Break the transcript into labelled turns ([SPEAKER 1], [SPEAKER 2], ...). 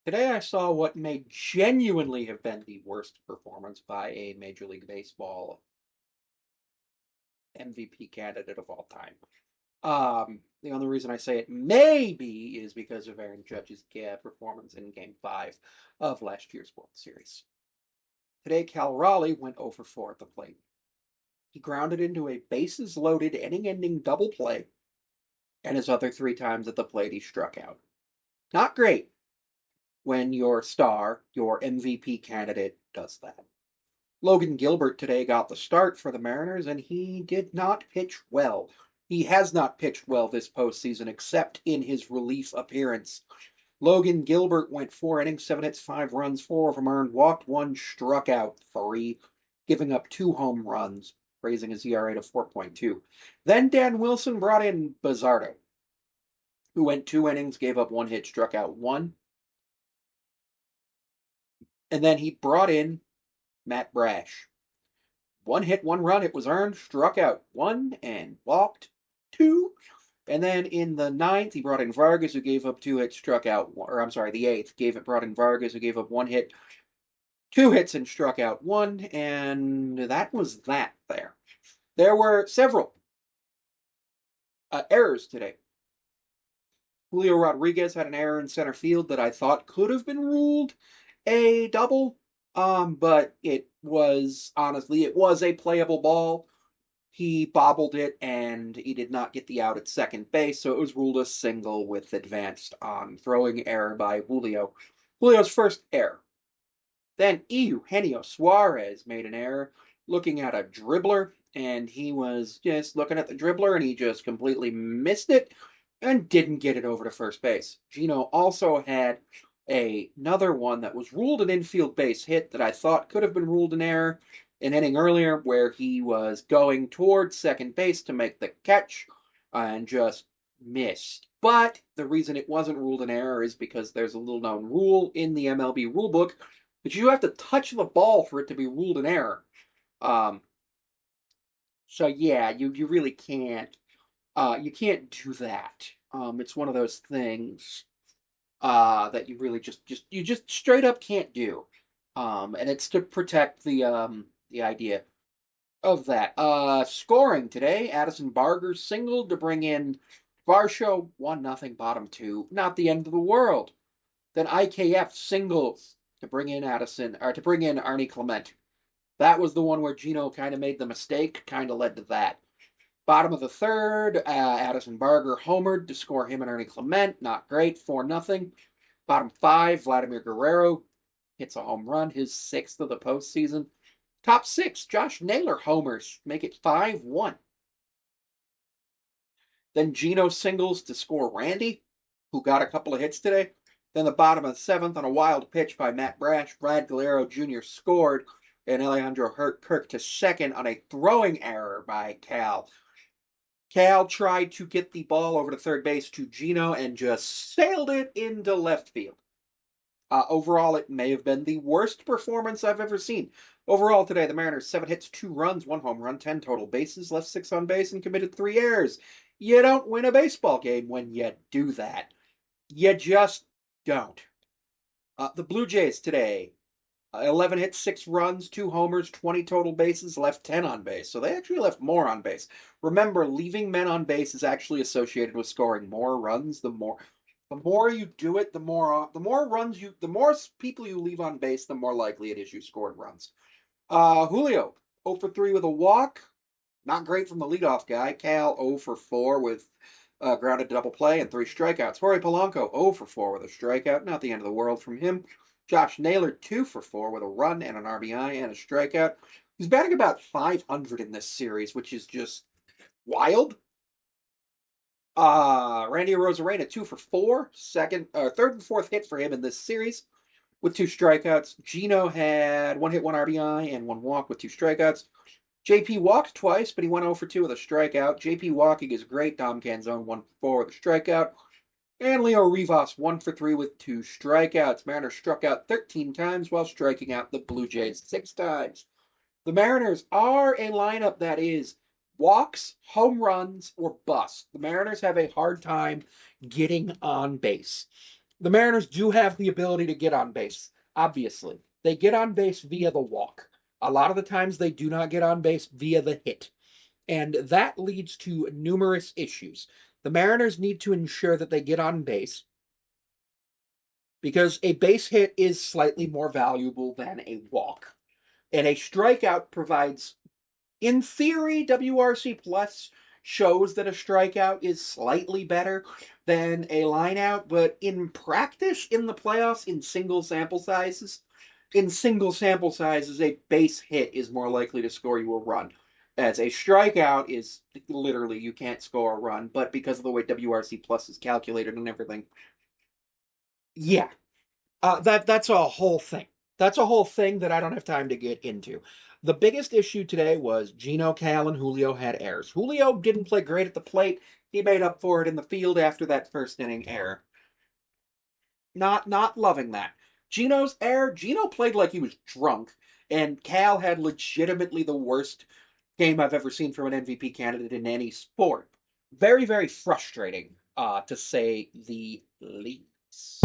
[SPEAKER 1] Today I saw what may genuinely have been the worst performance by a Major League Baseball MVP candidate of all time. The only reason I say it may be is because of Aaron Judge's performance in Game 5 of last year's World Series. Today, Cal Raleigh went 0 for 4 at the plate. He grounded into a bases loaded, inning ending double play, and his other three times at the plate, he struck out. Not great when your star, your MVP candidate, does that. Logan Gilbert today got the start for the Mariners, and he did not pitch well. He has not pitched well this postseason, except in his relief appearance. Logan Gilbert went 4 innings, 7 hits, 5 runs, 4 of them earned, walked one, struck out 3, giving up 2 home runs, raising his ERA to 4.2. Then Dan Wilson brought in Bizzardo, who went 2 innings, gave up 1 hit, struck out 1. And then he brought in Matt Brash. 1 hit, 1 run, it was earned, struck out 1 and walked 2. And then in the ninth, he brought in Vargas, who gave up 2 hits, struck out, or I'm sorry, the eighth, brought in Vargas, who gave up 1 hit, 2 hits, and struck out 1. And that was that there. There were several errors today. Julio Rodriguez had an error in center field that I thought could have been ruled a double, but it was a playable ball. He bobbled it and he did not get the out at second base, so it was ruled a single with advanced on throwing error by Julio. Julio's first error. Then Eugenio Suarez made an error looking at a dribbler, and he was just looking at the dribbler and he just completely missed it and didn't get it over to first base. Gino also had another one that was ruled an infield base hit that I thought could have been ruled an error an inning earlier, where he was going towards second base to make the catch and just missed. But the reason it wasn't ruled an error is because there's a little known rule in the MLB rulebook that you have to touch the ball for it to be ruled an error. Um, so yeah, you really can't you can't do that. It's one of those things that you really just straight up can't do. And it's to protect the idea of that. Scoring today, Addison Barger singled to bring in Varsho, 1-0, bottom two. Not the end of the world. Then IKF singles to bring in Arnie Clement. That was the one where Gino kind of made the mistake, kind of led to that. Bottom of the third, Addison Barger homered to score him and Ernie Clement. Not great, 4-0. Bottom five, Vladimir Guerrero hits a home run, his sixth of the postseason. Top six, Josh Naylor homers, make it 5-1. Then Gino singles to score Randy, who got a couple of hits today. Then the bottom of the seventh, on a wild pitch by Matt Brash, Brad Guerrero Jr. scored, and Alejandro Kirk to second on a throwing error by Cal. Cal tried to get the ball over to third base to Gino and just sailed it into left field. Overall, it may have been the worst performance I've ever seen. Overall today, the Mariners 7 hits, 2 runs, 1 home run, 10 total bases, left 6 on base, and committed 3 errors. You don't win a baseball game when you do that. You just don't. The Blue Jays today, 11 hits, 6 runs, 2 homers, 20 total bases, left 10 on base. So they actually left more on base. Remember, leaving men on base is actually associated with scoring more runs. The more you do it, the more people you leave on base, the more likely it is you scored runs. Julio, 0 for 3 with a walk. Not great from the leadoff guy. Cal, 0 for 4 with grounded double play and 3 strikeouts. Jorge Polanco, 0 for 4 with a strikeout. Not the end of the world from him. Josh Naylor, 2 for 4 with a run and an RBI and a strikeout. He's batting about 500 in this series, which is just wild. Randy Arozarena, 2 for 4. Third and fourth hit for him in this series with 2 strikeouts. Gino had 1 hit, 1 RBI, and 1 walk with 2 strikeouts. JP walked twice, but he went 0 for 2 with a strikeout. JP walking is great. Dom Canzone, 1 for 4 with a strikeout. And Leo Rivas, 1 for 3 with 2 strikeouts. Mariners struck out 13 times while striking out the Blue Jays 6 times. The Mariners are a lineup that is walks, home runs, or bust. The Mariners have a hard time getting on base. The Mariners do have the ability to get on base, obviously. They get on base via the walk. A lot of the times they do not get on base via the hit. And that leads to numerous issues. The Mariners need to ensure that they get on base because a base hit is slightly more valuable than a walk. And a strikeout provides, in theory, WRC Plus shows that a strikeout is slightly better than a lineout, but in practice, in the playoffs, in single sample sizes, a base hit is more likely to score you a run. As a strikeout is literally you can't score a run, but because of the way WRC Plus is calculated and everything, yeah, that's a whole thing. That's a whole thing that I don't have time to get into. The biggest issue today was Gino, Cal, and Julio had errors. Julio didn't play great at the plate. He made up for it in the field after that first inning error. Not loving that. Gino's error. Gino played like he was drunk, and Cal had legitimately the worst game I've ever seen from an MVP candidate in any sport. Very frustrating, to say the least.